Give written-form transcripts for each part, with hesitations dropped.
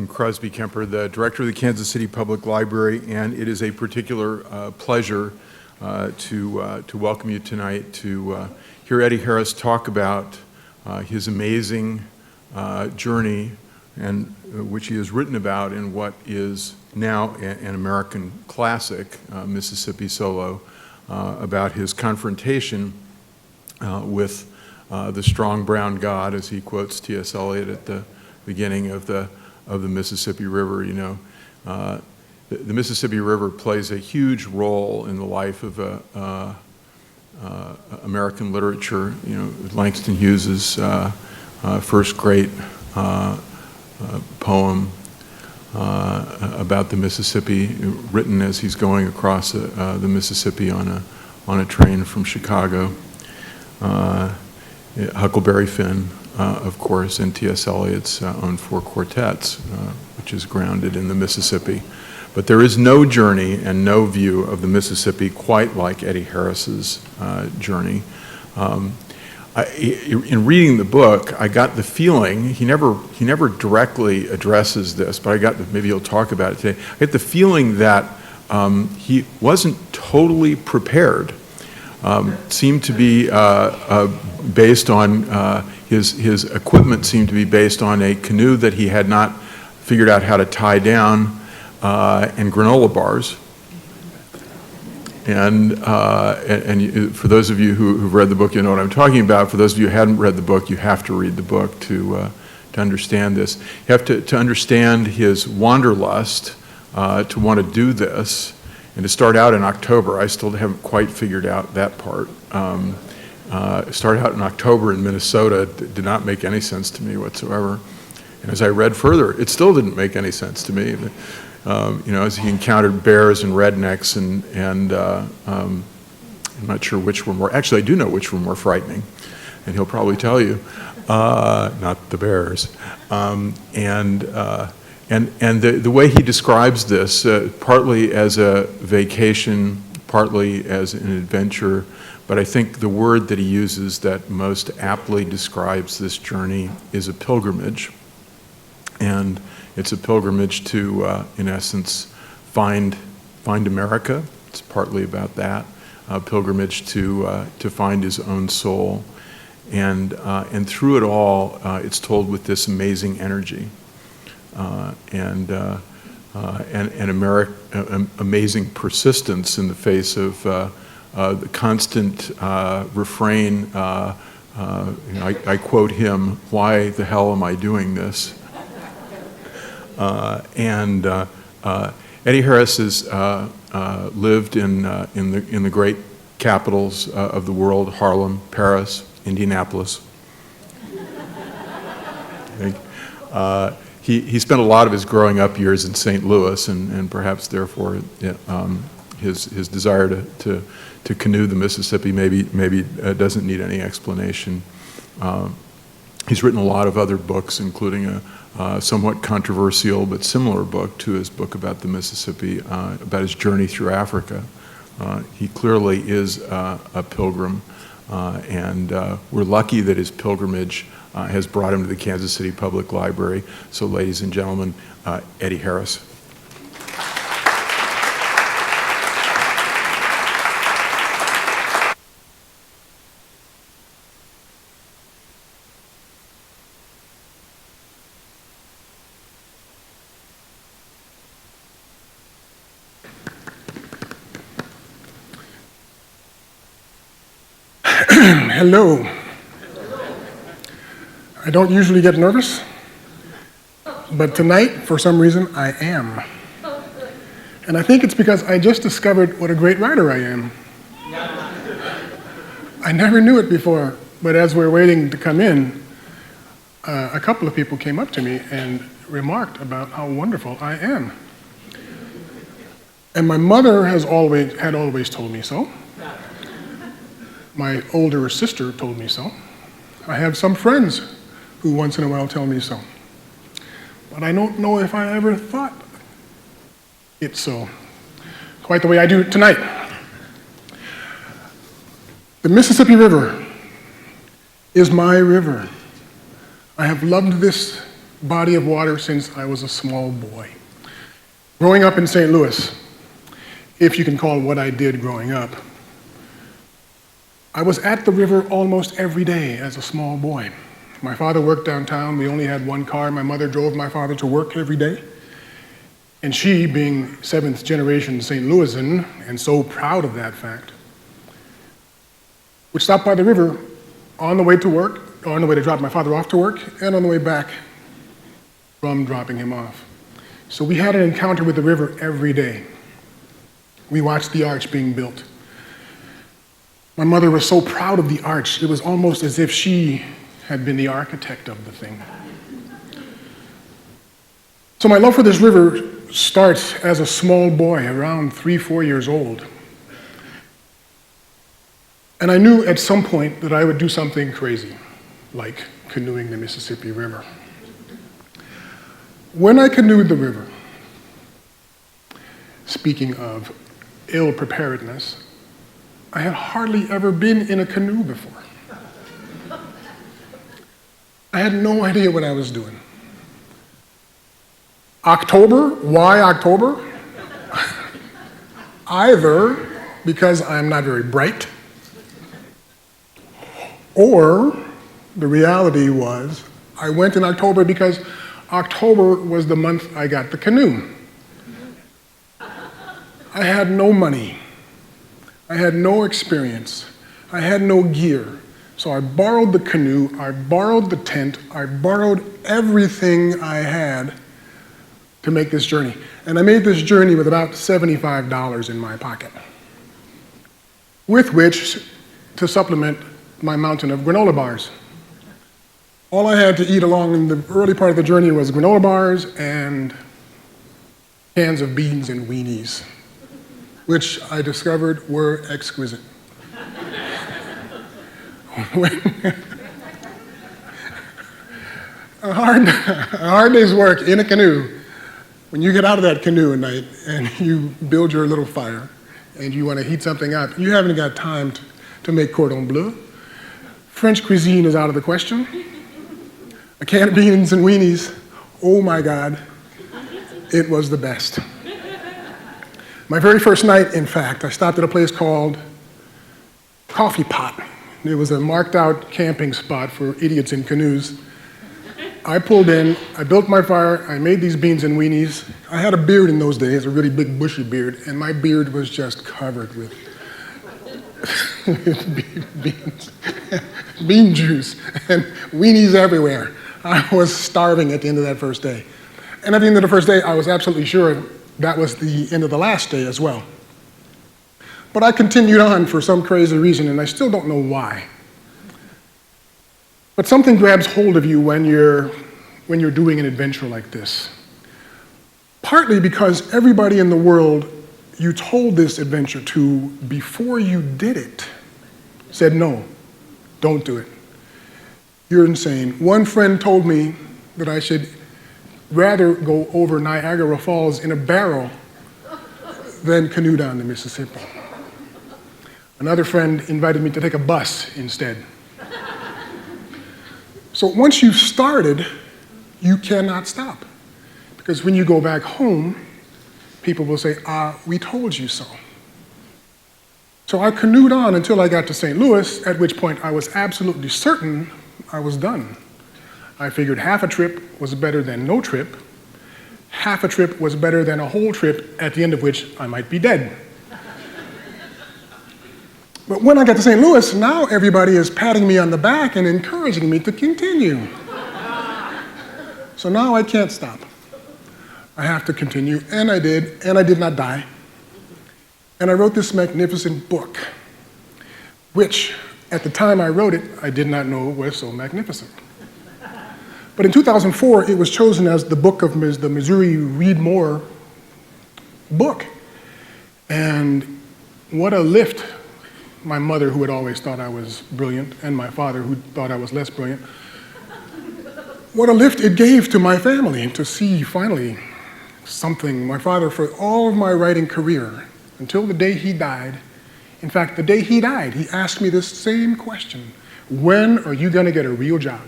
I'm Crosby Kemper, the director of the Kansas City Public Library, and it is a particular pleasure to welcome you tonight to hear Eddy Harris talk about his amazing journey, and which he has written about in what is now an American classic, Mississippi Solo, about his confrontation with the strong brown God, as he quotes T.S. Eliot at the beginning of the Mississippi River. You know, the Mississippi River plays a huge role in the life of American literature. You know, Langston Hughes's first great poem about the Mississippi, written as he's going across the Mississippi on a train from Chicago. Huckleberry Finn, of course, and T.S. Eliot's own Four Quartets, which is grounded in the Mississippi. But there is no journey and no view of the Mississippi quite like Eddy Harris's journey. In reading the book, I got the feeling, he never directly addresses this, but maybe he'll talk about it today. I get the feeling that he wasn't totally prepared. Seemed to be based on his equipment seemed to be based on a canoe that he had not figured out how to tie down, and granola bars. And for those of you who've read the book, you know what I'm talking about. For those of you who hadn't read the book, you have to read the book to understand this. You have to understand his wanderlust to want to do this, and to start out in October. I still haven't quite figured out that part. Start out in October in Minnesota did not make any sense to me whatsoever. And as I read further, it still didn't make any sense to me. You know, as he encountered bears and rednecks, and I'm not sure which were more. Actually, I do know which were more frightening, and he'll probably tell you, not the bears. And the way he describes this, partly as a vacation, partly as an adventure, but I think the word that he uses that most aptly describes this journey is a pilgrimage. And it's a pilgrimage to, in essence, find America. It's partly about that. A pilgrimage to find his own soul. And through it all, it's told with this amazing energy. And amazing persistence in the face of the constant refrain. You know, I quote him, "Why the hell am I doing this?" Eddy Harris has lived in the great capitals of the world: Harlem, Paris, Indianapolis. I think. He spent a lot of his growing up years in St. Louis, and perhaps therefore his desire to canoe the Mississippi maybe doesn't need any explanation. He's written a lot of other books, including a somewhat controversial but similar book to his book about the Mississippi, about his journey through Africa. He clearly is a pilgrim, and we're lucky that his pilgrimage has brought him to the Kansas City Public Library. So, ladies and gentlemen, Eddy Harris. Hello. I don't usually get nervous, but tonight, for some reason, I am. And I think it's because I just discovered what a great writer I am. I never knew it before, but as we're waiting to come in, a couple of people came up to me and remarked about how wonderful I am. And my mother had always told me so. My older sister told me so. I have some friends who once in a while tell me so. But I don't know if I ever thought it so, quite the way I do tonight. The Mississippi River is my river. I have loved this body of water since I was a small boy. Growing up in St. Louis, if you can call what I did growing up, I was at the river almost every day as a small boy. My father worked downtown. We only had one car. My mother drove my father to work every day. And she, being seventh generation St. Louisan, and so proud of that fact, would stop by the river on the way to work, or on the way to drop my father off to work, and on the way back from dropping him off. So we had an encounter with the river every day. We watched the arch being built. My mother was so proud of the arch, it was almost as if she had been the architect of the thing. So my love for this river starts as a small boy, around 3, 4 years old. And I knew at some point that I would do something crazy, like canoeing the Mississippi River. When I canoed the river, speaking of ill preparedness, I had hardly ever been in a canoe before. I had no idea what I was doing. October, why October? Either because I'm not very bright, or the reality was I went in October because October was the month I got the canoe. I had no money. I had no experience. I had no gear. So I borrowed the canoe, I borrowed the tent, I borrowed everything I had to make this journey. And I made this journey with about $75 in my pocket, with which to supplement my mountain of granola bars. All I had to eat along in the early part of the journey was granola bars and cans of beans and weenies, which I discovered were exquisite. A hard day's work in a canoe, when you get out of that canoe at night and you build your little fire and you want to heat something up, you haven't got time to make cordon bleu. French cuisine is out of the question. A can of beans and weenies, oh my God, it was the best. My very first night, in fact, I stopped at a place called Coffee Pot. It was a marked out camping spot for idiots in canoes. I pulled in, I built my fire, I made these beans and weenies. I had a beard in those days, a really big bushy beard, and my beard was just covered with beans, bean juice, and weenies everywhere. I was starving at the end of that first day. And at the end of the first day, I was absolutely sure that was the end of the last day as well. But I continued on for some crazy reason, and I still don't know why. But something grabs hold of you when you're doing an adventure like this. Partly because everybody in the world you told this adventure to before you did it said, no, don't do it. You're insane. One friend told me that I should rather go over Niagara Falls in a barrel than canoe down the Mississippi. Another friend invited me to take a bus instead. So once you've started, you cannot stop. Because when you go back home, people will say, we told you so. So I canoed on until I got to St. Louis, at which point I was absolutely certain I was done. I figured half a trip was better than no trip. Half a trip was better than a whole trip, at the end of which I might be dead. But when I got to St. Louis, now everybody is patting me on the back and encouraging me to continue. So now I can't stop. I have to continue, and I did not die. And I wrote this magnificent book, which, at the time I wrote it, I did not know was so magnificent. But in 2004, it was chosen as the book of the Missouri Read More book. And what a lift. My mother, who had always thought I was brilliant, and my father, who thought I was less brilliant, what a lift it gave to my family to see finally something. My father, for all of my writing career, until the day he died, in fact, the day he died, he asked me this same question: when are you going to get a real job?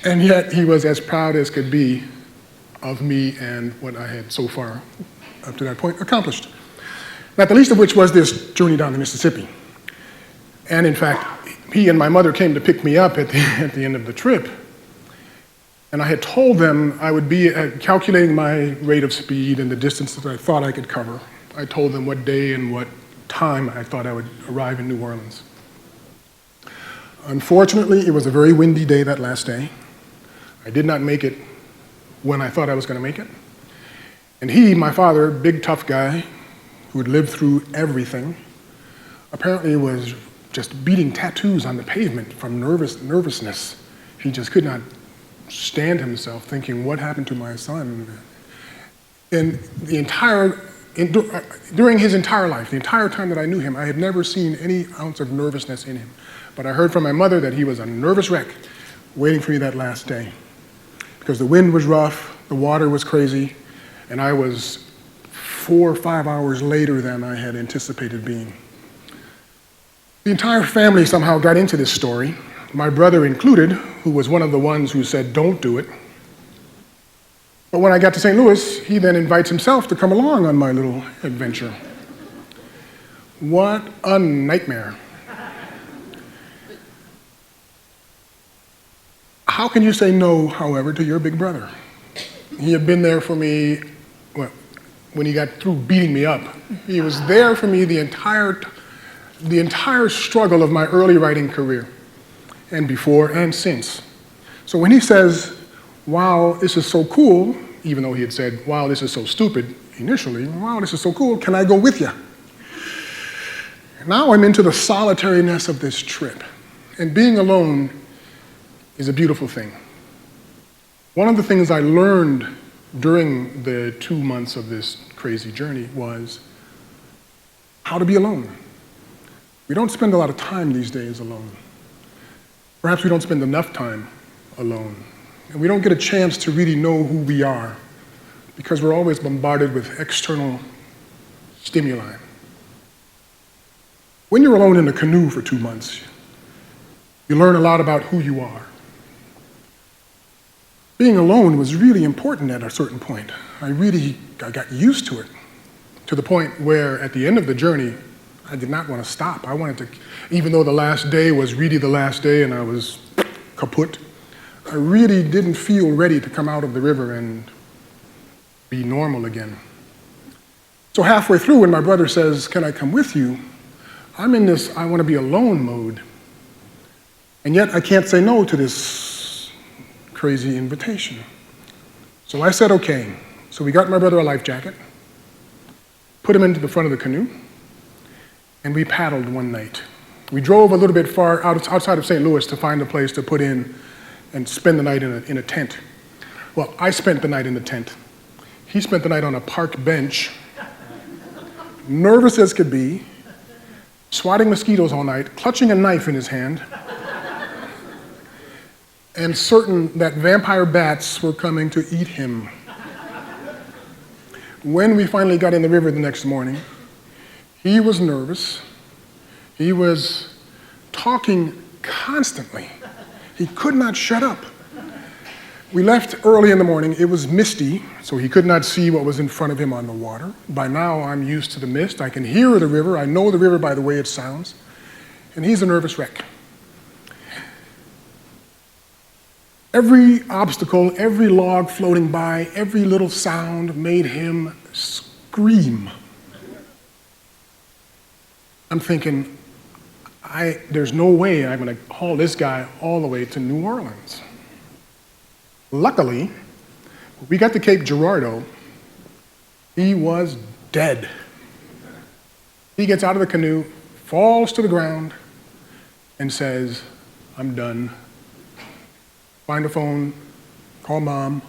And yet he was as proud as could be of me and what I had so far, up to that point, accomplished. Not the least of which was this journey down the Mississippi. And in fact, he and my mother came to pick me up at the end of the trip. And I had told them I would be calculating my rate of speed and the distance that I thought I could cover. I told them what day and what time I thought I would arrive in New Orleans. Unfortunately, it was a very windy day that last day. I did not make it when I thought I was going to make it. And he, my father, big tough guy who had lived through everything, apparently was just beating tattoos on the pavement from nervousness. He just could not stand himself, thinking, what happened to my son? And during his entire life, the entire time that I knew him, I had never seen any ounce of nervousness in him. But I heard from my mother that he was a nervous wreck waiting for me that last day. Because the wind was rough, the water was crazy, and I was 4 or 5 hours later than I had anticipated being. The entire family somehow got into this story, my brother included, who was one of the ones who said, don't do it. But when I got to St. Louis, he then invites himself to come along on my little adventure. What a nightmare. How can you say no, however, to your big brother? He had been there for me, well, when he got through beating me up. He was there for me the entire struggle of my early writing career, and before and since. So when he says, wow, this is so cool, even though he had said, wow, this is so stupid initially, wow, this is so cool, can I go with you? Now I'm into the solitariness of this trip, and being alone is a beautiful thing. One of the things I learned during the 2 months of this crazy journey was how to be alone. We don't spend a lot of time these days alone. Perhaps we don't spend enough time alone. And we don't get a chance to really know who we are because we're always bombarded with external stimuli. When you're alone in a canoe for 2 months, you learn a lot about who you are. Being alone was really important at a certain point. I got used to it, to the point where at the end of the journey, I did not want to stop. I wanted to, even though the last day was really the last day and I was kaput, I really didn't feel ready to come out of the river and be normal again. So halfway through, when my brother says, can I come with you? I'm in this I want to be alone mode. And yet I can't say no to this crazy invitation. So I said, okay. So we got my brother a life jacket, put him into the front of the canoe, and we paddled one night. We drove a little bit far outside of St. Louis to find a place to put in and spend the night in a tent. Well, I spent the night in the tent. He spent the night on a park bench, nervous as could be, swatting mosquitoes all night, clutching a knife in his hand, and certain that vampire bats were coming to eat him. When we finally got in the river the next morning, he was nervous. He was talking constantly. He could not shut up. We left early in the morning. It was misty, so he could not see what was in front of him on the water. By now, I'm used to the mist. I can hear the river. I know the river by the way it sounds. And he's a nervous wreck. Every obstacle, every log floating by, every little sound made him scream. I'm thinking, there's no way I'm going to haul this guy all the way to New Orleans. Luckily, we got to Cape Girardeau. He was dead. He gets out of the canoe, falls to the ground, and says, I'm done. Find a phone, call mom.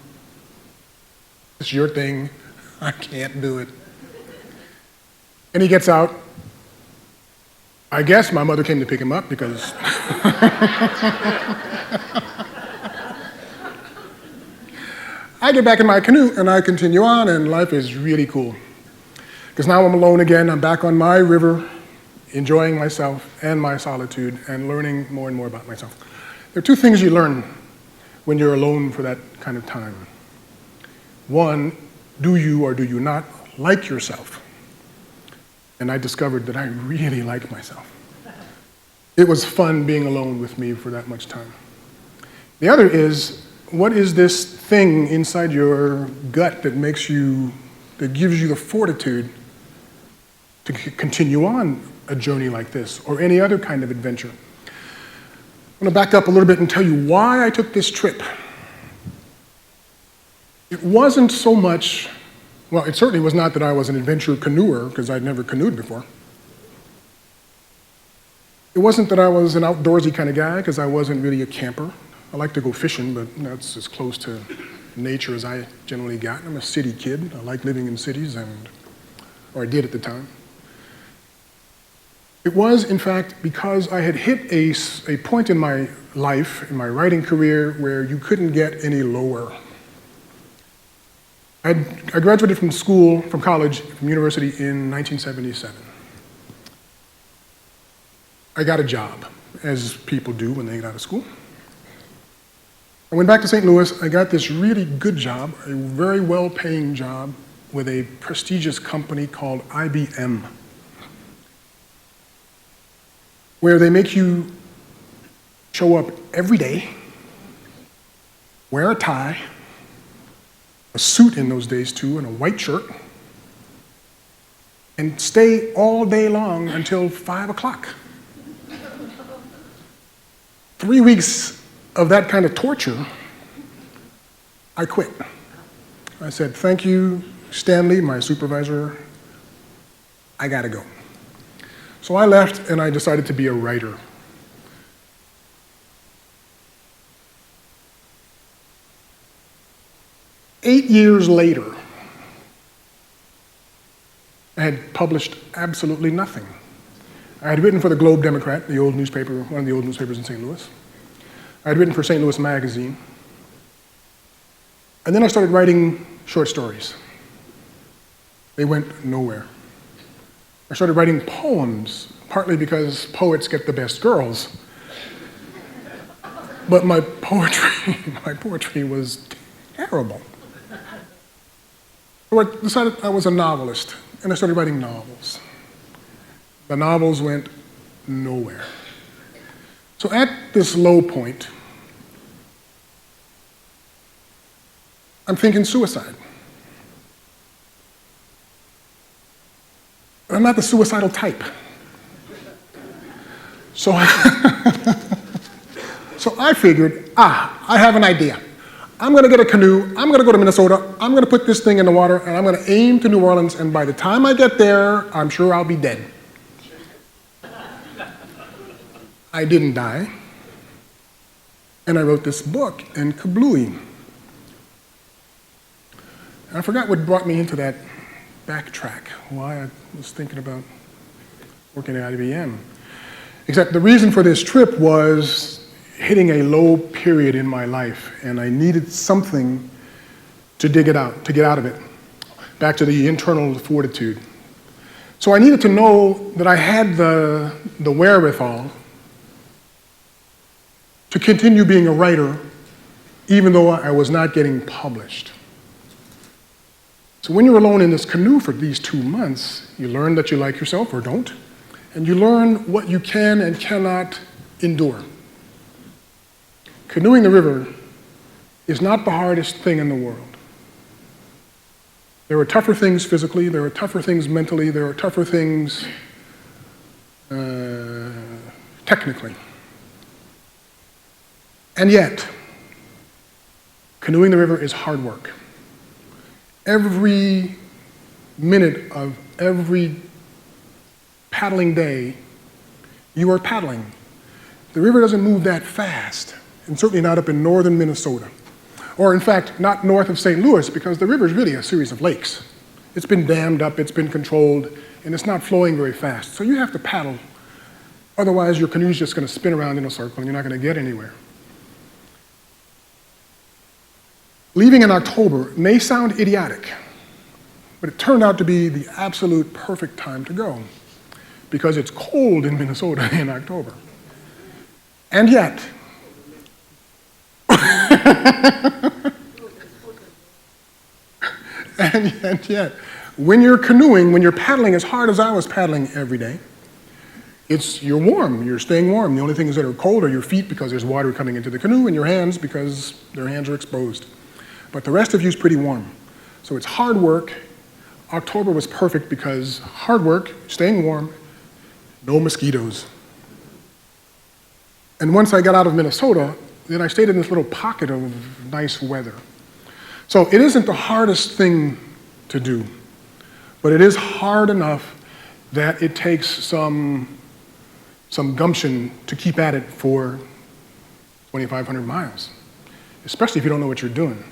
It's your thing. I can't do it. And he gets out. I guess my mother came to pick him up because I get back in my canoe and I continue on, and life is really cool. Because now I'm alone again. I'm back on my river, enjoying myself and my solitude and learning more and more about myself. There are two things you learn when you're alone for that kind of time. One, do you or do you not like yourself? And I discovered that I really like myself. It was fun being alone with me for that much time. The other is, what is this thing inside your gut that gives you the fortitude to continue on a journey like this or any other kind of adventure? I'm going to back up a little bit and tell you why I took this trip. It wasn't so much, well, it certainly was not that I was an adventure canoeer, because I'd never canoed before. It wasn't that I was an outdoorsy kind of guy, because I wasn't really a camper. I like to go fishing, but that's as close to nature as I generally got. I'm a city kid. I like living in cities, or I did at the time. It was, in fact, because I had hit a point in my life, in my writing career, where you couldn't get any lower. I graduated from college, from university in 1977. I got a job, as people do when they get out of school. I went back to St. Louis. I got this really good job, a very well-paying job with a prestigious company called IBM, where they make you show up every day, wear a tie, a suit in those days too, and a white shirt, and stay all day long until 5 o'clock. 3 weeks of that kind of torture, I quit. I said, thank you, Stanley, my supervisor, I gotta go. So I left and I decided to be a writer. Eight years later, I had published absolutely nothing. I had written for the Globe Democrat, the old newspaper, one of the old newspapers in St. Louis. I had written for St. Louis Magazine. And then I started writing short stories. They went nowhere. I started writing poems, partly because poets get the best girls. But my poetry was terrible. So I decided I was a novelist, and I started writing novels. The novels went nowhere. So at this low point, I'm thinking suicide. I'm not the suicidal type. So I figured, I have an idea. I'm gonna get a canoe, I'm gonna go to Minnesota, I'm gonna put this thing in the water, and I'm gonna aim to New Orleans, and by the time I get there, I'm sure I'll be dead. I didn't die, and I wrote this book in kablooey. And I forgot what brought me into that backtrack, why I was thinking about working at IBM. Except the reason for this trip was hitting a low period in my life, and I needed something to dig it out, to get out of it, back to the internal fortitude. So I needed to know that I had the wherewithal to continue being a writer, even though I was not getting published. So when you're alone in this canoe for these 2 months, you learn that you like yourself or don't, and you learn what you can and cannot endure. Canoeing the river is not the hardest thing in the world. There are tougher things physically, there are tougher things mentally, there are tougher things technically. And yet, canoeing the river is hard work. Every minute of every paddling day, you are paddling. The river doesn't move that fast, and certainly not up in northern Minnesota. Or in fact, not north of St. Louis, because the river is really a series of lakes. It's been dammed up, it's been controlled, and it's not flowing very fast. So you have to paddle. Otherwise, your canoe's just gonna spin around in a circle and you're not gonna get anywhere. Leaving in October may sound idiotic, but it turned out to be the absolute perfect time to go, because it's cold in Minnesota in October. And yet, And yet, when you're canoeing, when you're paddling as hard as I was paddling every day, you're warm, you're staying warm. The only things that are cold are your feet because there's water coming into the canoe, and your hands because their hands are exposed. But the rest of you is pretty warm. So it's hard work. October was perfect because hard work, staying warm, no mosquitoes. And once I got out of Minnesota, then I stayed in this little pocket of nice weather. So it isn't the hardest thing to do, but it is hard enough that it takes some gumption to keep at it for 2,500 miles, especially if you don't know what you're doing.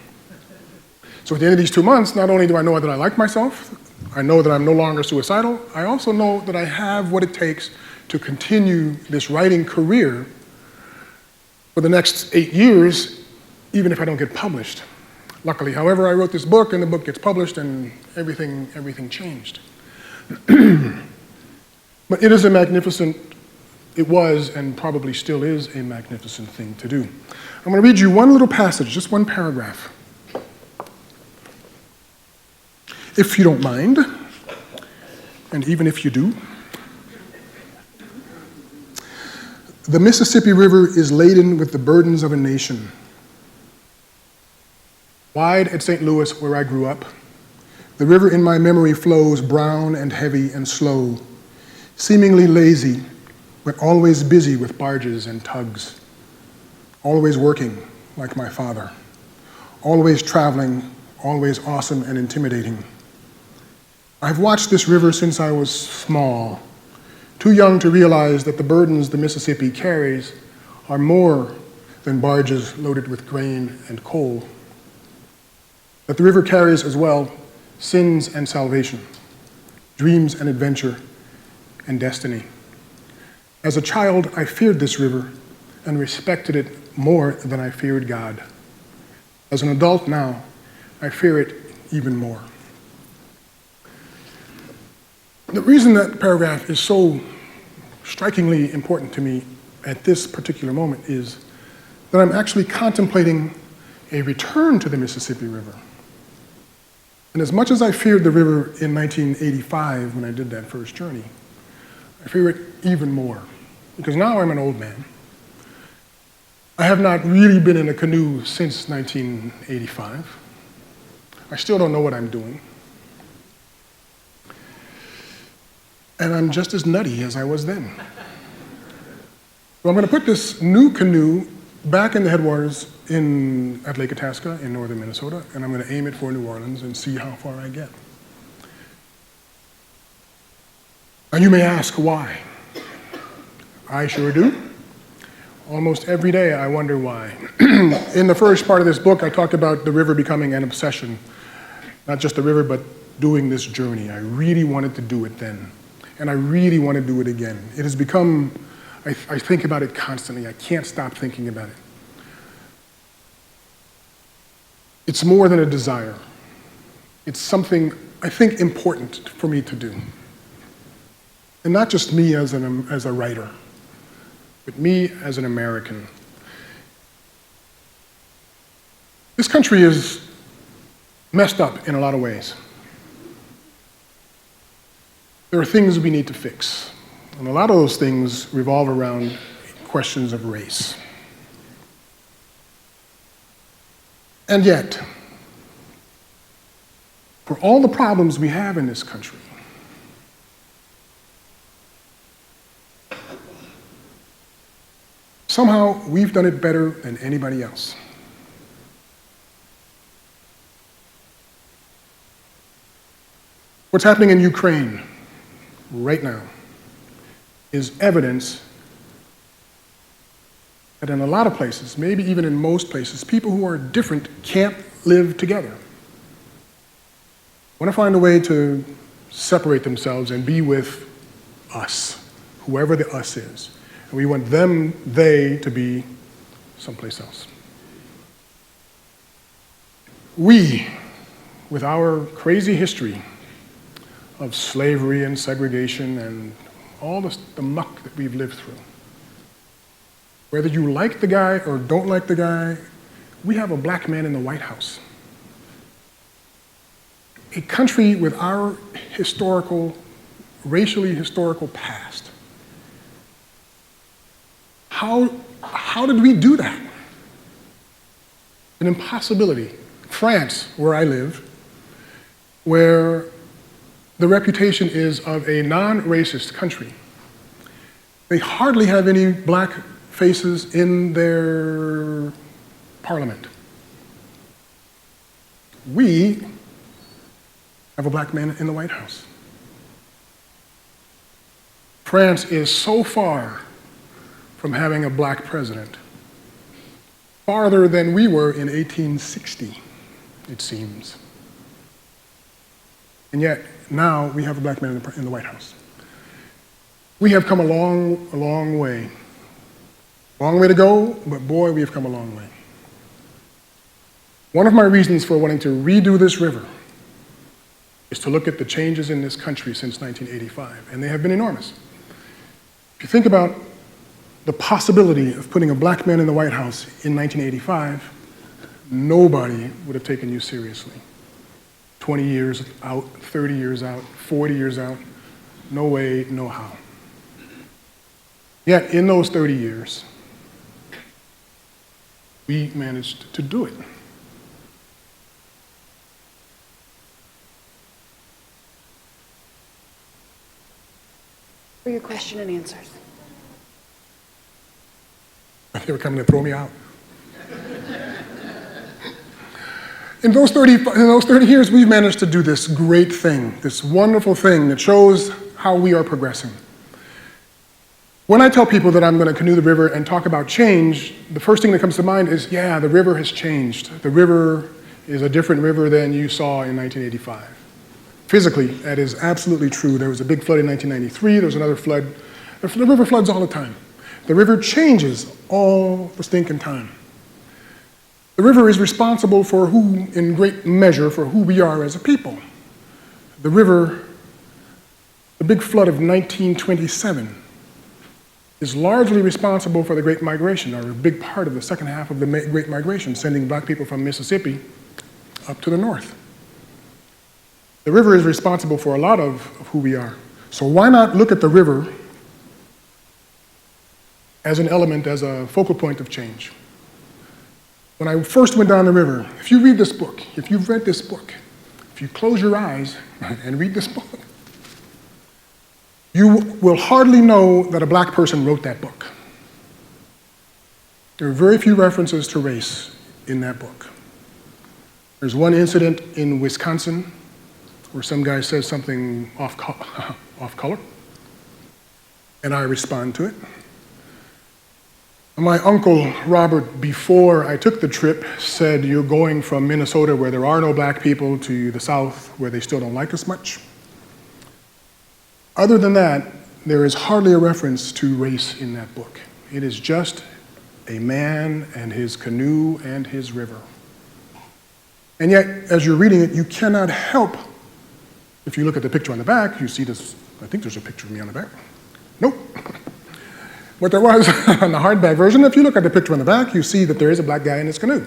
So at the end of these 2 months, not only do I know that I like myself, I know that I'm no longer suicidal, I also know that I have what it takes to continue this writing career for the next 8 years, even if I don't get published. Luckily, however, I wrote this book, and the book gets published, and everything changed. But it is a magnificent, it was and probably still is a magnificent thing to do. I'm going to read you one little passage, just one paragraph. If you don't mind, and even if you do, the Mississippi River is laden with the burdens of a nation. Wide at St. Louis, where I grew up, the river in my memory flows brown and heavy and slow, seemingly lazy, but always busy with barges and tugs, always working like my father, always traveling, always awesome and intimidating. I've watched this river since I was small, too young to realize that the burdens the Mississippi carries are more than barges loaded with grain and coal. That the river carries as well sins and salvation, dreams and adventure, and destiny. As a child, I feared this river and respected it more than I feared God. As an adult now, I fear it even more. The reason that paragraph is so strikingly important to me at this particular moment is that I'm actually contemplating a return to the Mississippi River. And as much as I feared the river in 1985 when I did that first journey, I fear it even more, because now I'm an old man. I have not really been in a canoe since 1985. I still don't know what I'm doing. And I'm just as nutty as I was then. So I'm going to put this new canoe back in the headwaters at Lake Itasca in northern Minnesota, and I'm going to aim it for New Orleans and see how far I get. And you may ask why. I sure do. Almost every day I wonder why. In the first part of this book, I talked about the river becoming an obsession. Not just the river, but doing this journey. I really wanted to do it then. And I really want to do it again. It has become, I think about it constantly. I can't stop thinking about it. It's more than a desire. It's something, I think, important for me to do. And not just me as a writer, but me as an American. This country is messed up in a lot of ways. There are things we need to fix, and a lot of those things revolve around questions of race. And yet, for all the problems we have in this country, somehow we've done it better than anybody else. What's happening in Ukraine right now is evidence that in a lot of places, maybe even in most places, people who are different can't live together. Want to find a way to separate themselves and be with us, whoever the us is. And we want they to be someplace else. We, with our crazy history of slavery and segregation and all the muck that we've lived through, whether you like the guy or don't like the guy, we have a black man in the White House. A country with our racially historical past. How did we do that? An impossibility. France, where I live, where the reputation is of a non-racist country, they hardly have any black faces in their parliament. We have a black man in the White House. France is so far from having a black president, farther than we were in 1860, it seems. And yet, now we have a black man in the White House. We have come a long way. Long way to go, but boy, we have come a long way. One of my reasons for wanting to redo this river is to look at the changes in this country since 1985, and they have been enormous. If you think about the possibility of putting a black man in the White House in 1985, nobody would have taken you seriously. 20 years out, 30 years out, 40 years out, no way, no how. Yet in those 30 years, we managed to do it. For your question and answers. They were coming to throw me out. In those 30 years, we've managed to do this great thing, this wonderful thing that shows how we are progressing. When I tell people that I'm going to canoe the river and talk about change, the first thing that comes to mind is, yeah, the river has changed. The river is a different river than you saw in 1985. Physically, that is absolutely true. There was a big flood in 1993. There was another flood. The river floods all the time. The river changes all the stinking time. The river is responsible for in great measure, for who we are as a people. The river, the big flood of 1927, is largely responsible for the Great Migration, or a big part of the second half of the Great Migration, sending black people from Mississippi up to the north. The river is responsible for a lot of who we are. So why not look at the river as an element, as a focal point of change? When I first went down the river, if you read this book, if you've read this book, if you close your eyes and read this book, you will hardly know that a black person wrote that book. There are very few references to race in that book. There's one incident in Wisconsin where some guy says something off color, and I respond to it. My uncle Robert, before I took the trip, said, "You're going from Minnesota where there are no black people to the South where they still don't like us much." Other than that, there is hardly a reference to race in that book. It is just a man and his canoe and his river. And yet, as you're reading it, you cannot help, if you look at the picture on the back, you see this, I think there's a picture of me on the back. Nope. What there was on the hardback version, if you look at the picture on the back, you see that there is a black guy in his canoe.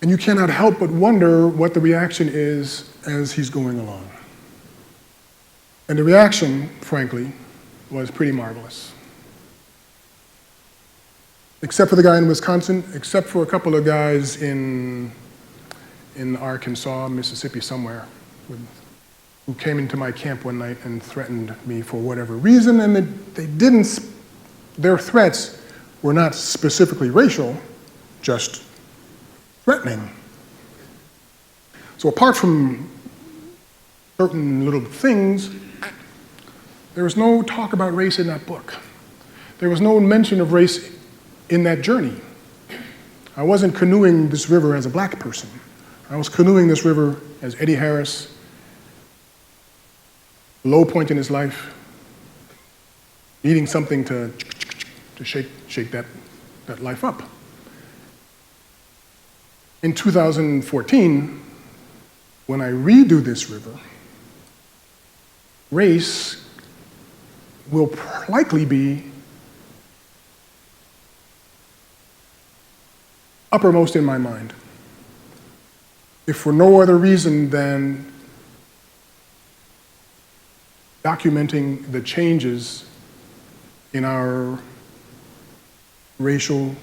And you cannot help but wonder what the reaction is as he's going along. And the reaction, frankly, was pretty marvelous. Except for the guy in Wisconsin, except for a couple of guys in Arkansas, Mississippi, somewhere, who came into my camp one night and threatened me for whatever reason, and their threats were not specifically racial, just threatening. So apart from certain little things, there was no talk about race in that book. There was no mention of race in that journey. I wasn't canoeing this river as a black person. I was canoeing this river as Eddy Harris, low point in his life, needing something to shake that life up. In 2014, when I redo this river, race will likely be uppermost in my mind. If for no other reason than documenting the changes in our racial,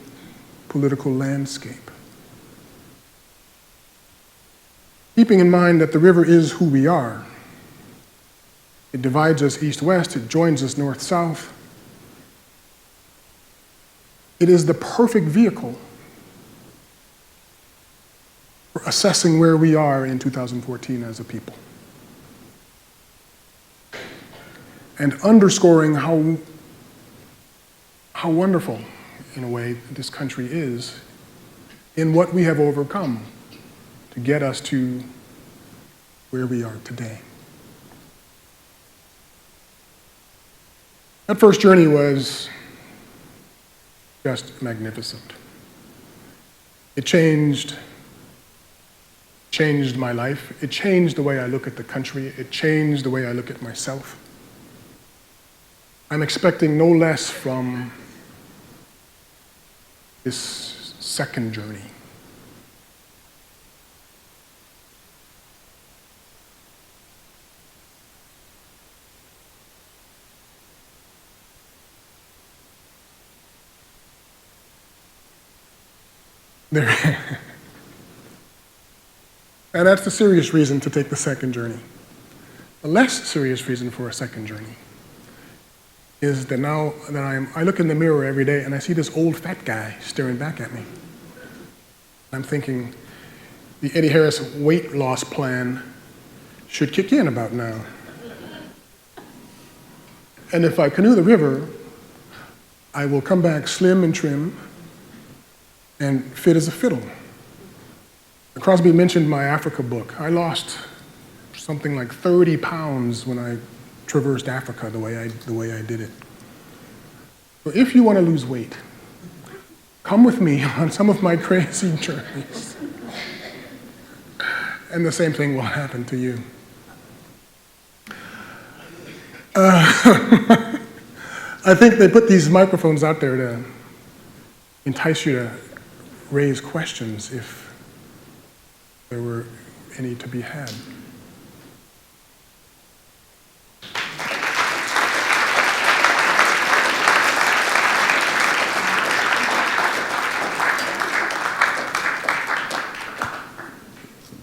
political landscape. Keeping in mind that the river is who we are. It divides us east-west, it joins us north-south. It is the perfect vehicle for assessing where we are in 2014 as a people. And underscoring how wonderful, in a way, this country is in what we have overcome to get us to where we are today. That first journey was just magnificent. It changed my life. It changed the way I look at the country. It changed the way I look at myself. I'm expecting no less from this second journey. And that's the serious reason to take the second journey. The less serious reason for a second journey is that now that I look in the mirror every day and I see this old fat guy staring back at me. I'm thinking the Eddy Harris weight loss plan should kick in about now. And if I canoe the river, I will come back slim and trim and fit as a fiddle. Crosby mentioned my Africa book. I lost something like 30 pounds when I traversed Africa the way I did it. So if you want to lose weight, come with me on some of my crazy journeys. And the same thing will happen to you. I think they put these microphones out there to entice you to raise questions if there were any to be had.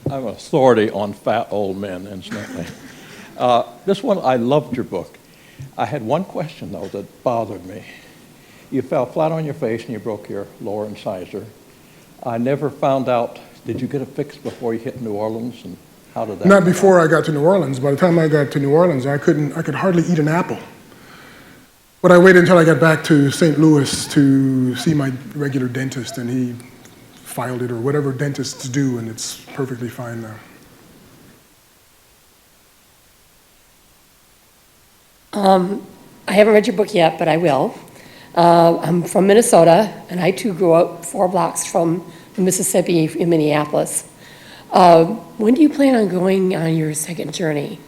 I'm an authority on fat old men, incidentally. This one, I loved your book. I had one question, though, that bothered me. You fell flat on your face and you broke your lower incisor. I never found out, did you get it fixed before you hit New Orleans, and how did that Not before I got to New Orleans. By the time I got to New Orleans, I could hardly eat an apple. But I waited until I got back to St. Louis to see my regular dentist, and he filed it, or whatever dentists do, and it's perfectly fine now. I haven't read your book yet, but I will. I'm from Minnesota, and I too grew up 4 blocks from the Mississippi in Minneapolis. When do you plan on going on your second journey?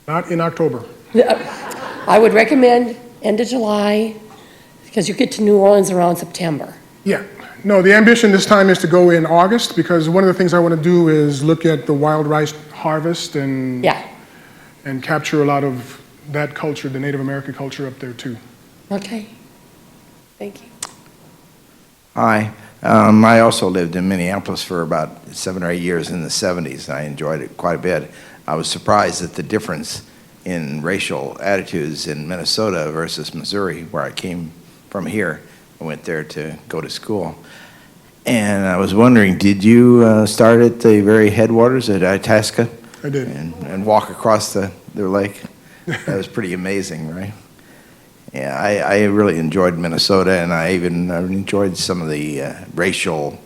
Not in October. I would recommend end of July, because you get to New Orleans around September. Yeah. No, the ambition this time is to go in August, because one of the things I want to do is look at the wild rice harvest and capture a lot of that culture, the Native American culture up there too. Okay. Thank you. Hi. I also lived in Minneapolis for about 7 or 8 years in the 70s. I enjoyed it quite a bit. I was surprised at the difference in racial attitudes in Minnesota versus Missouri, where I came from here. I went there to go to school. And I was wondering, did you start at the very headwaters at Itasca? I did. And walk across the lake? That was pretty amazing, right? Yeah, I really enjoyed Minnesota, and I even enjoyed some of the racial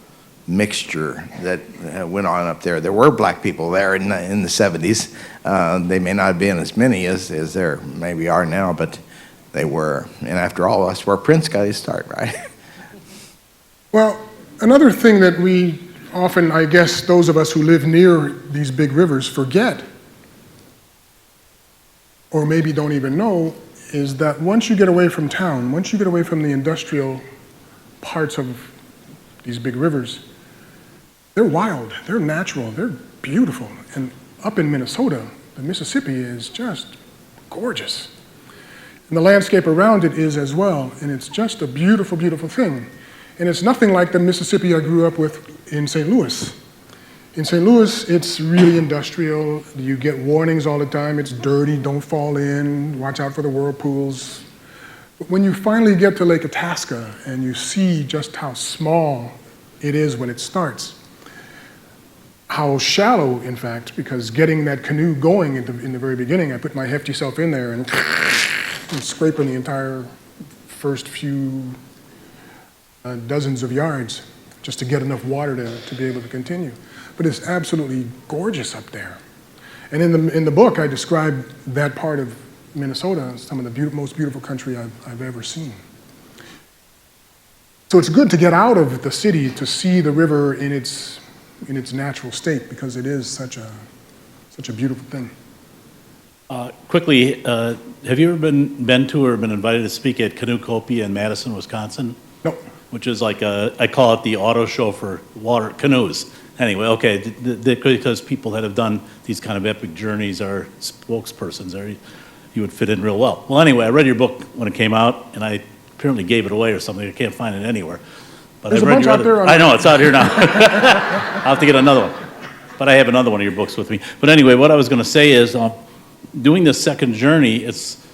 mixture that went on up there. There were black people there in the 70s. They may not have been as many as there maybe are now, but they were. And after all, that's where Prince got his start, right? Well, another thing that we often, I guess, those of us who live near these big rivers forget, or maybe don't even know, is that once you get away from town, once you get away from the industrial parts of these big rivers, they're wild, they're natural, they're beautiful. And up in Minnesota, the Mississippi is just gorgeous. And the landscape around it is as well, and it's just a beautiful, beautiful thing. And it's nothing like the Mississippi I grew up with in St. Louis. In St. Louis, it's really industrial. You get warnings all the time. It's dirty, don't fall in, watch out for the whirlpools. But when you finally get to Lake Itasca and you see just how small it is when it starts, how shallow, in fact, because getting that canoe going in the very beginning, I put my hefty self in there and scraping the entire first few dozens of yards just to get enough water to be able to continue. But it's absolutely gorgeous up there. And in the book, I describe that part of Minnesota as some of the most beautiful country I've ever seen. So it's good to get out of the city to see the river in its natural state, because it is such a beautiful thing. Quickly, have you ever been to or been invited to speak at Canoeopia in Madison, Wisconsin? No. Which is like I call it the auto show for water canoes. Anyway, okay, because people that have done these kind of epic journeys are spokespersons there, you would fit in real well. Well, anyway, I read your book when it came out, and I apparently gave it away or something. I can't find it anywhere. But There's I've a read bunch your out there. I know, it's out here now. I'll have to get another one. But I have another one of your books with me. But anyway, what I was going to say is, doing this second journey, it's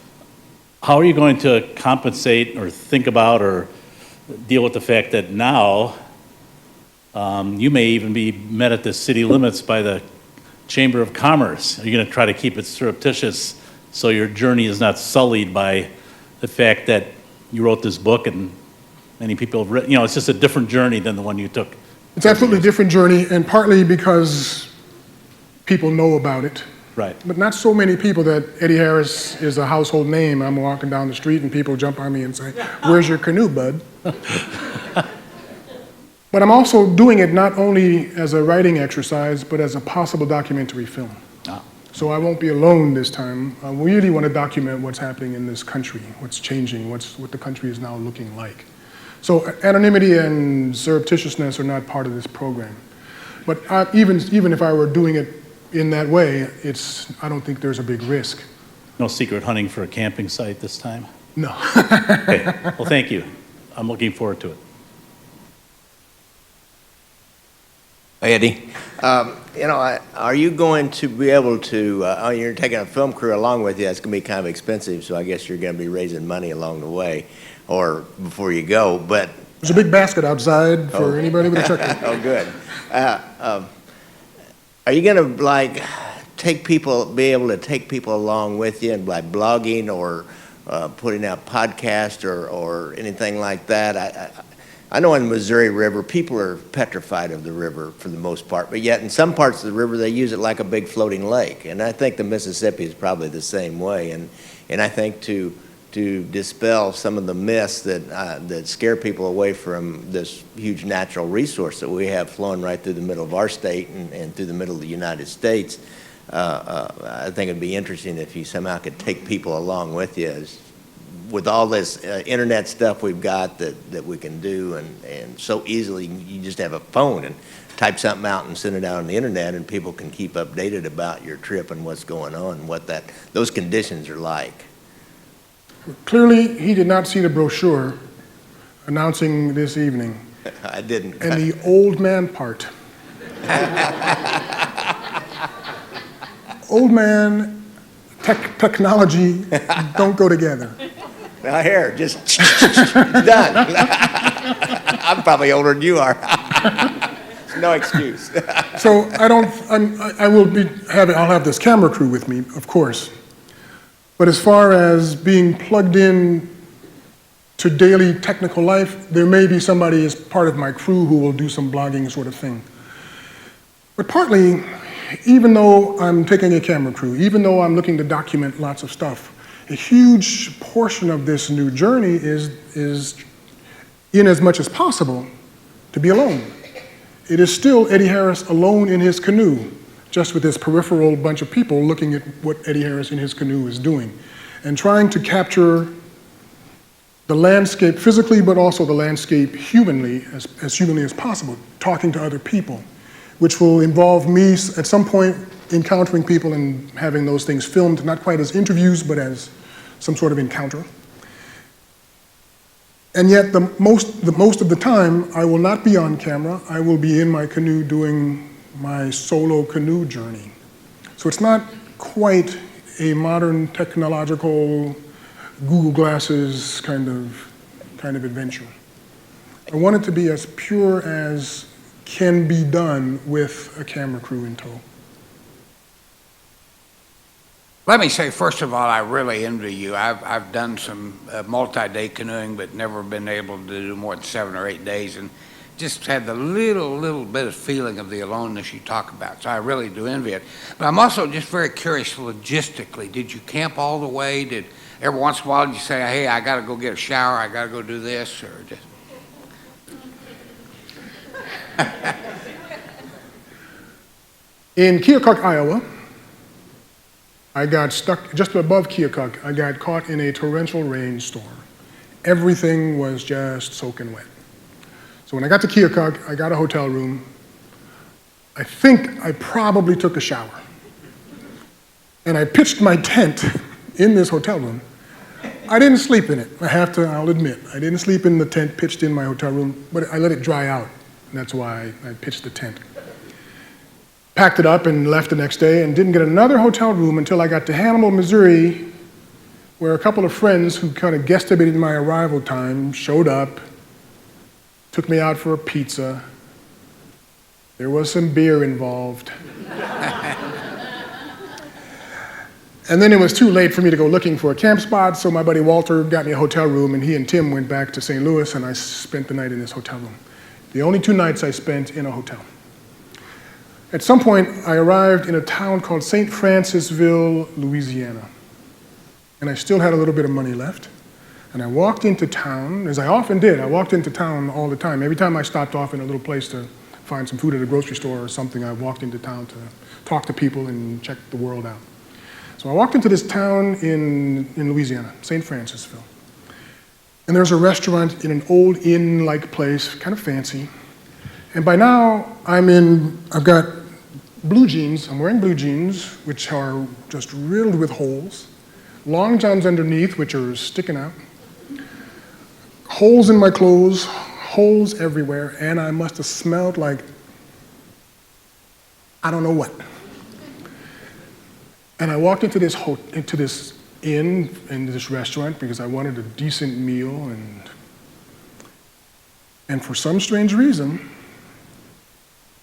how are you going to compensate or think about or deal with the fact that now you may even be met at the city limits by the Chamber of Commerce? Are you going to try to keep it surreptitious so your journey is not sullied by the fact that you wrote this book and many people have written, it's just a different journey than the one you took? It's absolutely a different journey, and partly because people know about it. Right. But not so many people that Eddy Harris is a household name. I'm walking down the street and people jump on me and say, "Where's your canoe, bud?" But I'm also doing it not only as a writing exercise, but as a possible documentary film. Ah. So I won't be alone this time. I really want to document what's happening in this country, what's changing, what the country is now looking like. So anonymity and surreptitiousness are not part of this program. But even if I were doing it in that way, I don't think there's a big risk. No secret hunting for a camping site this time? No. Okay. Well, thank you. I'm looking forward to it. Eddie, are you going to be able to, you're taking a film crew along with you, that's going to be kind of expensive, so I guess you're going to be raising money along the way, or before you go, but... There's a big basket outside for anybody with a checkbook. Oh, good. Are you going to, be able to take people along with you, and like blogging or putting out podcasts or anything like that? I know in the Missouri River, people are petrified of the river for the most part, but yet in some parts of the river, they use it like a big floating lake. And I think the Mississippi is probably the same way. And I think to dispel some of the myths that scare people away from this huge natural resource that we have flowing right through the middle of our state and through the middle of the United States, I think it'd be interesting if you somehow could take people along with you with all this internet stuff we've got that we can do, and so easily you just have a phone and type something out and send it out on the internet, and people can keep updated about your trip and what's going on and what those conditions are like. Clearly, he did not see the brochure announcing this evening. I didn't. And the old man part. Old man, technology don't go together. Now here, just done. I'm probably older than you are. No excuse. So I'll have this camera crew with me, of course. But as far as being plugged in to daily technical life, there may be somebody as part of my crew who will do some blogging sort of thing. But partly, even though I'm taking a camera crew, even though I'm looking to document lots of stuff, a huge portion of this new journey is in as much as possible to be alone. It is still Eddy Harris alone in his canoe, just with this peripheral bunch of people looking at what Eddy Harris in his canoe is doing, and trying to capture the landscape physically, but also the landscape humanly, as humanly as possible, talking to other people, which will involve me at some point encountering people and having those things filmed, not quite as interviews, but as some sort of encounter. And yet, the most of the time, I will not be on camera. I will be in my canoe doing my solo canoe journey. So it's not quite a modern technological Google Glasses kind of adventure. I want it to be as pure as can be done with a camera crew in tow. Let me say, first of all, I really envy you. I've done some multi-day canoeing, but never been able to do more than 7 or 8 days, and just had the little bit of feeling of the aloneness you talk about. So I really do envy it. But I'm also just very curious logistically. Did you camp all the way? Did every once in a while you say, hey, I got to go get a shower, I got to go do this, or just... In Keokuk, Iowa, I got stuck just above Keokuk. I got caught in a torrential rainstorm. Everything was just soaking wet. So when I got to Keokuk, I got a hotel room. I think I probably took a shower. And I pitched my tent in this hotel room. I didn't sleep in it, I'll admit. I didn't sleep in the tent pitched in my hotel room, but I let it dry out. And that's why I pitched the tent. Packed it up and left the next day and didn't get another hotel room until I got to Hannibal, Missouri, where a couple of friends who kind of guesstimated my arrival time showed up, took me out for a pizza. There was some beer involved. And then it was too late for me to go looking for a camp spot, so my buddy Walter got me a hotel room, and he and Tim went back to St. Louis, and I spent the night in this hotel room. The only 2 nights I spent in a hotel. At some point, I arrived in a town called St. Francisville, Louisiana. And I still had a little bit of money left. And I walked into town, as I often did. I walked into town all the time. Every time I stopped off in a little place to find some food at a grocery store or something, I walked into town to talk to people and check the world out. So I walked into this town in Louisiana, St. Francisville. And there's a restaurant in an old inn-like place, kind of fancy. And by now, I've got blue jeans. I'm wearing blue jeans, which are just riddled with holes. Long johns underneath, which are sticking out. Holes in my clothes, holes everywhere, and I must have smelled like I don't know what. And I walked into this inn, into this restaurant, because I wanted a decent meal, and for some strange reason,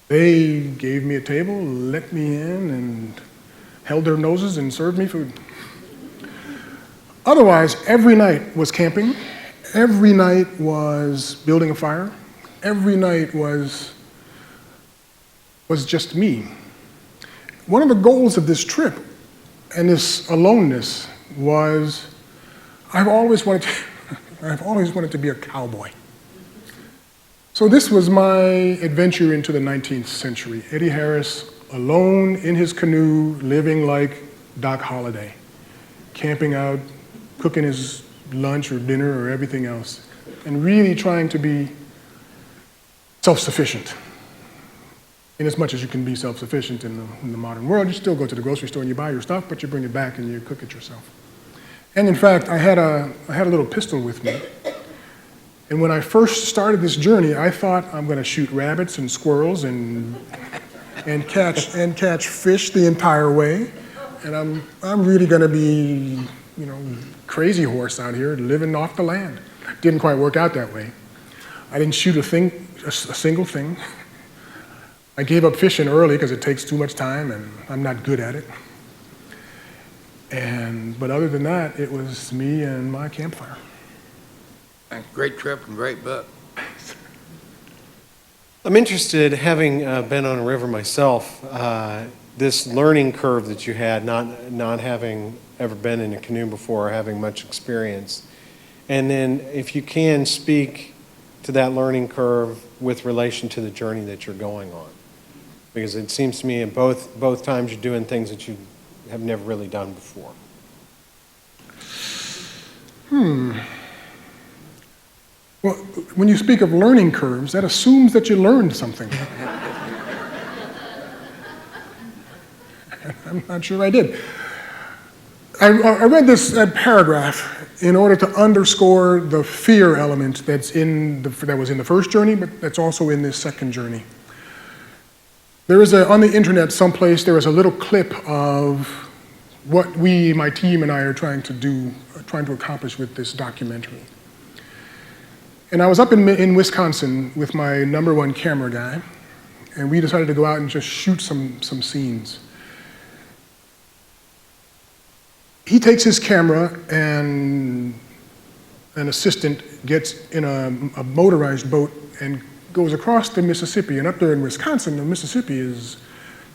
they gave me a table, let me in, and held their noses and served me food. Otherwise, every night was camping. Every night was building a fire. Every night was just me. One of the goals of this trip and this aloneness was I've always wanted to be a cowboy. So this was my adventure into the 19th century. Eddy Harris, alone in his canoe, living like Doc Holliday, camping out, cooking his lunch or dinner or everything else, and really trying to be self-sufficient. In as much as you can be self-sufficient in the modern world, you still go to the grocery store and you buy your stuff, but you bring it back and you cook it yourself. And in fact, I had a little pistol with me. And when I first started this journey, I thought I'm going to shoot rabbits and squirrels and catch fish the entire way. And I'm really going to be, crazy horse out here living off the land. Didn't quite work out that way. I didn't shoot a single thing. I gave up fishing early because it takes too much time and I'm not good at it. But other than that, it was me and my campfire. Great trip and great book. I'm interested, having been on a river myself, this learning curve that you had, not having ever been in a canoe before or having much experience. And then if you can speak to that learning curve with relation to the journey that you're going on. Because it seems to me in both times you're doing things that you have never really done before. Well, when you speak of learning curves, that assumes that you learned something. I'm not sure I did. I read this paragraph in order to underscore the fear element that was in the first journey, but that's also in this second journey. There is on the internet someplace, there is a little clip of what my team and I are trying to accomplish with this documentary. And I was up in Wisconsin with my #1 camera guy, and we decided to go out and just shoot some scenes. He takes his camera, and an assistant gets in a motorized boat and goes across the Mississippi. And up there in Wisconsin, the Mississippi is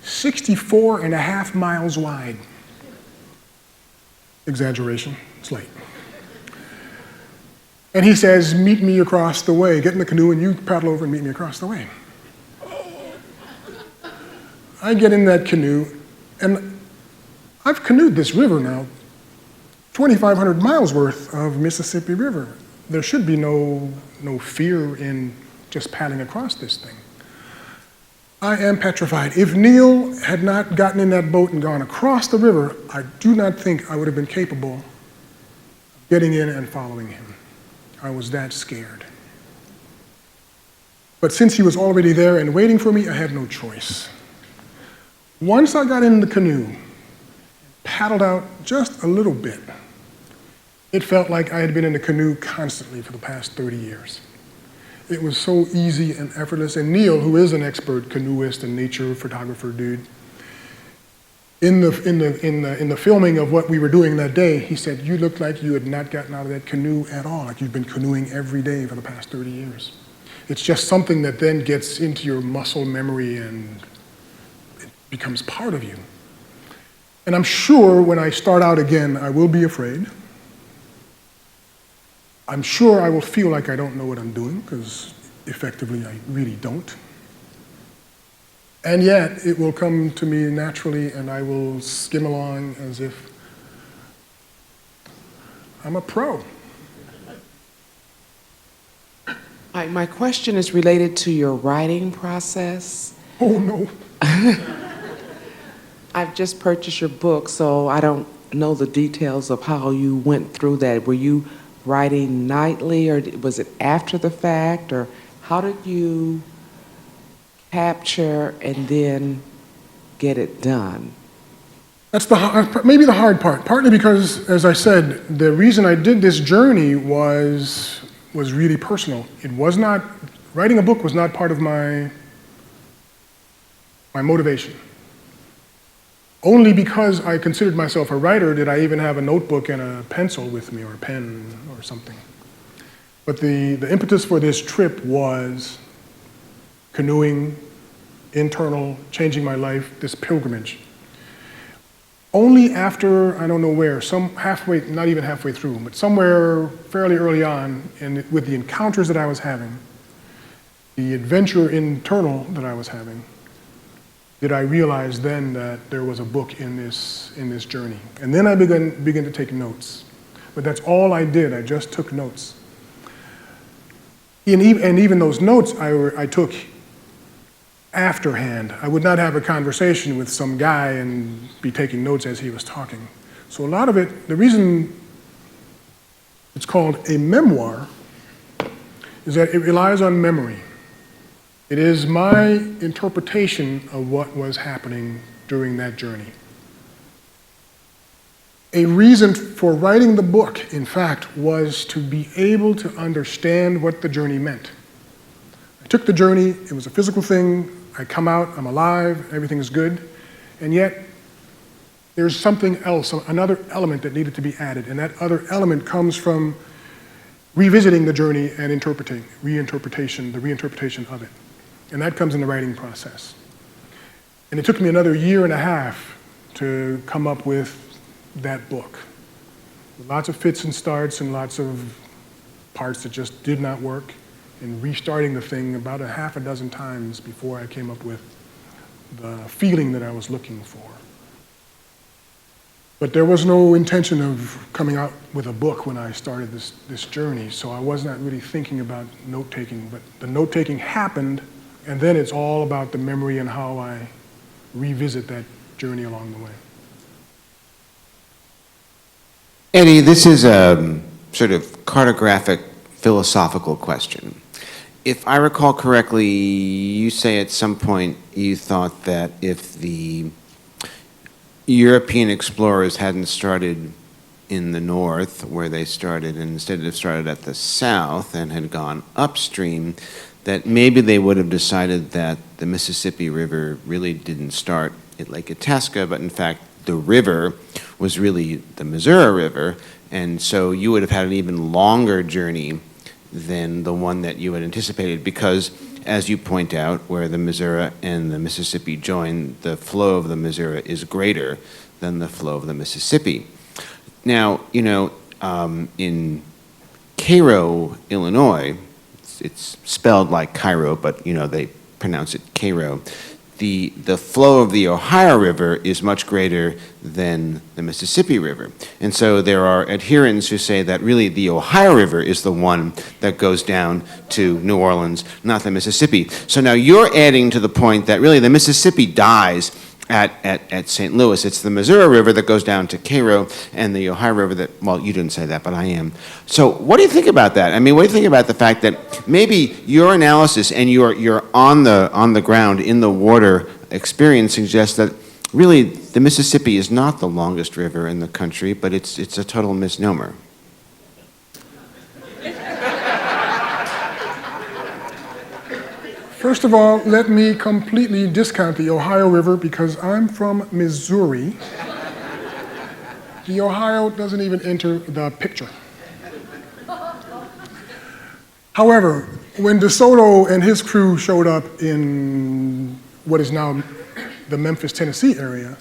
64.5 miles wide. Exaggeration, it's late. And he says, meet me across the way. Get in the canoe and you paddle over and meet me across the way. I get in that canoe, and I've canoed this river now, 2,500 miles worth of Mississippi River. There should be no fear in just paddling across this thing. I am petrified. If Neil had not gotten in that boat and gone across the river, I do not think I would have been capable of getting in and following him. I was that scared. But since he was already there and waiting for me, I had no choice. Once I got in the canoe, paddled out just a little bit, it felt like I had been in a canoe constantly for the past 30 years. It was so easy and effortless. And Neil, who is an expert canoeist and nature photographer dude, in the filming of what we were doing that day, he said, you looked like you had not gotten out of that canoe at all, like you've been canoeing every day for the past 30 years. It's just something that then gets into your muscle memory and it becomes part of you. And I'm sure when I start out again, I will be afraid. I'm sure I will feel like I don't know what I'm doing, because effectively I really don't. And yet it will come to me naturally, and I will skim along as if I'm a pro. My question is related to your writing process. Oh no. I've just purchased your book, so I don't know the details of how you went through that. Were you writing nightly, or was it after the fact, or how did you capture and then get it done? That's maybe the hard part, partly because, as I said, the reason I did this journey was really personal. It was not, writing a book was not part of my motivation. Only because I considered myself a writer did I even have a notebook and a pencil with me, or a pen or something. But the impetus for this trip was canoeing, internal, changing my life, this pilgrimage. Only after, I don't know where, not even halfway through, but somewhere fairly early on, and with the encounters that I was having, the adventure internal that I was having, did I realize then that there was a book in this journey. And then I began to take notes. But that's all I did, I just took notes. And even those notes I took afterhand. I would not have a conversation with some guy and be taking notes as he was talking. So a lot of it, the reason it's called a memoir is that it relies on memory. It is my interpretation of what was happening during that journey. A reason for writing the book, in fact, was to be able to understand what the journey meant. I took the journey, it was a physical thing, I come out, I'm alive, everything is good, and yet there's something else, another element that needed to be added, and that other element comes from revisiting the journey and the reinterpretation of it. And that comes in the writing process. And it took me another 1.5 years to come up with that book. Lots of fits and starts and lots of parts that just did not work, and restarting the thing about 6 times before I came up with the feeling that I was looking for. But there was no intention of coming out with a book when I started this journey, so I was not really thinking about note-taking, but the note-taking happened, and then it's all about the memory and how I revisit that journey along the way. Eddie, this is a sort of cartographic philosophical question. If I recall correctly, you say at some point you thought that if the European explorers hadn't started in the north, where they started, and instead have started at the south and had gone upstream, that maybe they would have decided that the Mississippi River really didn't start at Lake Itasca, but in fact the river was really the Missouri River, and so you would have had an even longer journey than the one that you had anticipated, because as you point out, where the Missouri and the Mississippi join, the flow of the Missouri is greater than the flow of the Mississippi. Now, in Cairo, Illinois, it's spelled like Cairo, but they pronounce it Cairo. The flow of the Ohio River is much greater than the Mississippi River. And so there are adherents who say that really the Ohio River is the one that goes down to New Orleans, not the Mississippi. So now you're adding to the point that really the Mississippi dies at St. Louis. It's the Missouri River that goes down to Cairo, and the Ohio River that, well, you didn't say that, but I am. So what do you think about that? I mean, what do you think about the fact that maybe your analysis and your on the ground, in the water experience suggests that really the Mississippi is not the longest river in the country, but it's a total misnomer? First of all, let me completely discount the Ohio River because I'm from Missouri. The Ohio doesn't even enter the picture. However, when DeSoto and his crew showed up in what is now the Memphis, Tennessee area,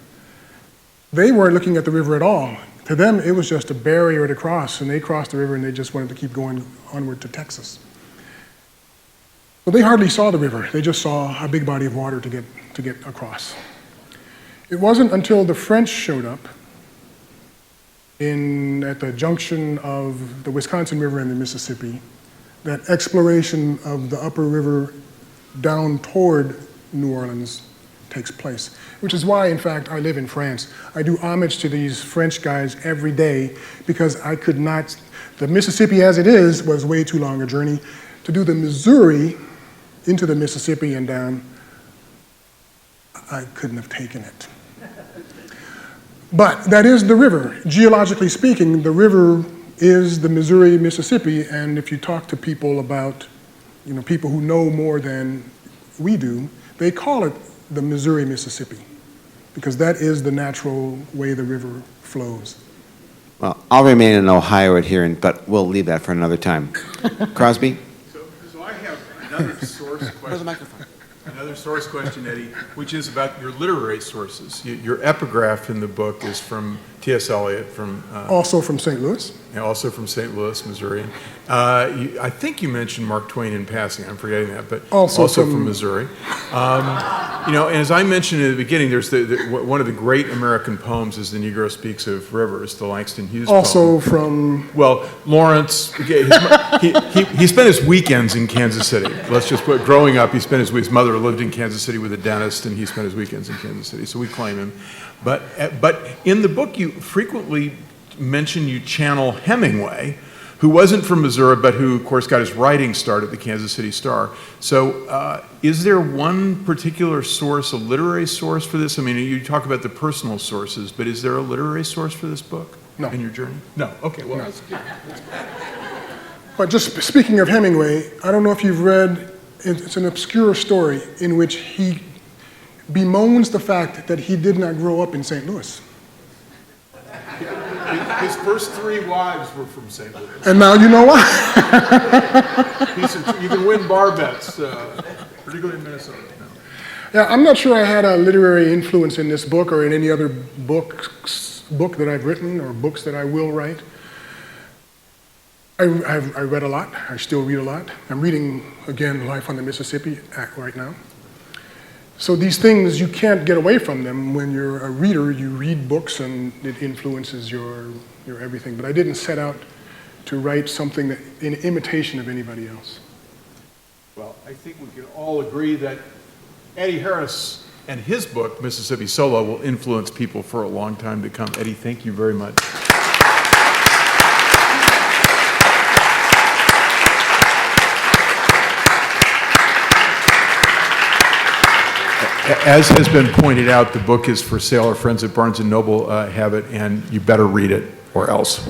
they weren't looking at the river at all. To them, it was just a barrier to cross, and they crossed the river and they just wanted to keep going onward to Texas. So they hardly saw the river. They just saw a big body of water to get across. It wasn't until the French showed up at the junction of the Wisconsin River and the Mississippi that exploration of the upper river down toward New Orleans takes place, which is why, in fact, I live in France. I do homage to these French guys every day because I could not, the Mississippi as it is was way too long a journey. To do the Missouri into the Mississippi and down, I couldn't have taken it. But that is the river. Geologically speaking, the river is the Missouri, Mississippi, and if you talk to people about, people who know more than we do, they call it the Missouri, Mississippi, because that is the natural way the river flows. Well, I'll remain an Ohio adherent, but we'll leave that for another time. Crosby? So I have another source question. Another source question, Eddie, which is about your literary sources. Your epigraph in the book is from T.S. Eliot, also from St. Louis. Also from St. Louis, Missouri. I think you mentioned Mark Twain in passing. I'm forgetting that, but also from Missouri. And as I mentioned at the beginning, there's one of the great American poems is The Negro Speaks of Rivers, the Langston Hughes also poem. From... Well, Lawrence, he spent his weekends in Kansas City. Let's just put, growing up, his mother lived in Kansas City with a dentist, and he spent his weekends in Kansas City, so we claim him. But in the book, you frequently mention you channel Hemingway, who wasn't from Missouri, but who, of course, got his writing start at the Kansas City Star. So is there one particular source, a literary source for this? I mean, you talk about the personal sources, but is there a literary source for this book? No. In your journey? No. Okay, well, No. that's good. But just speaking of Hemingway, I don't know if you've read, it's an obscure story in which he bemoans the fact that he did not grow up in St. Louis. His first 3 wives were from St. Louis. And now you know why. You can win bar bets, particularly in Minnesota. No. Yeah, I'm not sure I had a literary influence in this book or in any other book that I've written or books that I will write. I read a lot. I still read a lot. I'm reading, again, Life on the Mississippi right now. So these things, you can't get away from them. When you're a reader, you read books and it influences your everything. But I didn't set out to write something that, in imitation of anybody else. Well, I think we can all agree that Eddy Harris and his book, Mississippi Solo, will influence people for a long time to come. Eddy, thank you very much. As has been pointed out, the book is for sale. Our friends at Barnes & Noble have it, and you better read it, or else.